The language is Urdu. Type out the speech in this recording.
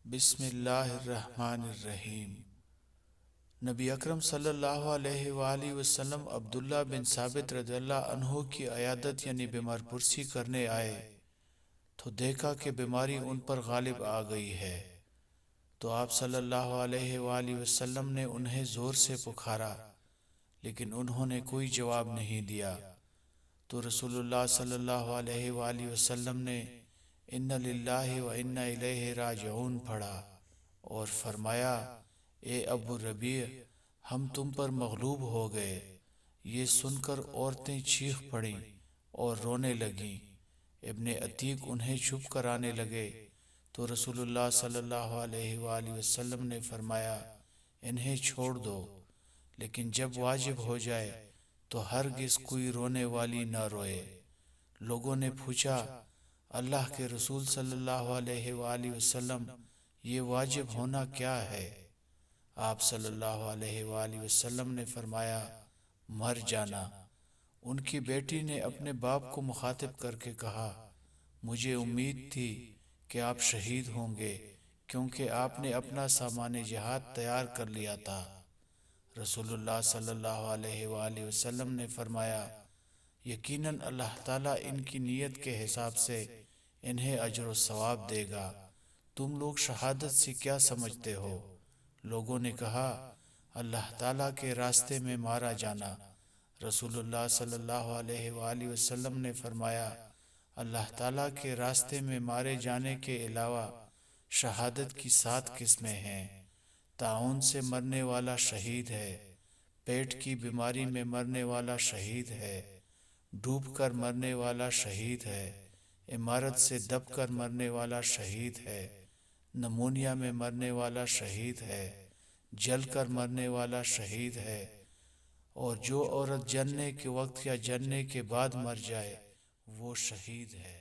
بسم اللہ الرحمن الرحیم۔ نبی اکرم صلی اللہ علیہ وآلہ وسلم عبداللہ بن ثابت رضی اللہ عنہ کی عیادت یعنی بیمار پرسی کرنے آئے تو دیکھا کہ بیماری ان پر غالب آ گئی ہے، تو آپ صلی اللہ علیہ وآلہ وسلم نے انہیں زور سے پکارا لیکن انہوں نے کوئی جواب نہیں دیا، تو رسول اللہ صلی اللہ علیہ وآلہ وسلم نے اِنَّ لِلَّهِ وَإِنَّ إِلَيْهِ راجعون پڑھا اور فرمایا اے ابو ربیع، ہم تم پر مغلوب ہو گئے۔ یہ سن کر عورتیں چیخ پڑیں اور رونے لگیں۔ ابن عتیق انہیں چھپ کر آنے لگے تو رسول اللہ صلی اللہ علیہ وآلہ وسلم نے فرمایا انہیں چھوڑ دو، لیکن جب واجب ہو جائے تو ہرگز کوئی رونے والی نہ روئے۔ لوگوں نے پوچھا اللہ کے رسول صلی اللہ علیہ وآلہ وسلم، یہ واجب ہونا کیا ہے؟ آپ صلی اللہ علیہ وآلہ وسلم نے فرمایا مر جانا۔ ان کی بیٹی نے اپنے باپ کو مخاطب کر کے کہا مجھے امید تھی کہ آپ شہید ہوں گے، کیونکہ آپ نے اپنا سامان جہاد تیار کر لیا تھا۔ رسول اللہ صلی اللہ علیہ وآلہ وسلم نے فرمایا یقیناً اللہ تعالیٰ ان کی نیت کے حساب سے انہیں اجر و ثواب دے گا۔ تم لوگ شہادت سے کیا سمجھتے ہو؟ لوگوں نے کہا اللہ تعالیٰ کے راستے میں مارا جانا۔ رسول اللہ صلی اللہ علیہ وآلہ وسلم نے فرمایا اللہ تعالیٰ کے راستے میں مارے جانے کے علاوہ شہادت کی 7 قسمیں ہیں۔ طاعون سے مرنے والا شہید ہے، پیٹ کی بیماری میں مرنے والا شہید ہے، ڈوب کر مرنے والا شہید ہے، عمارت سے دب کر مرنے والا شہید ہے، نمونیا میں مرنے والا شہید ہے، جل کر مرنے والا شہید ہے، اور جو عورت جننے کے وقت یا جننے کے بعد مر جائے وہ شہید ہے۔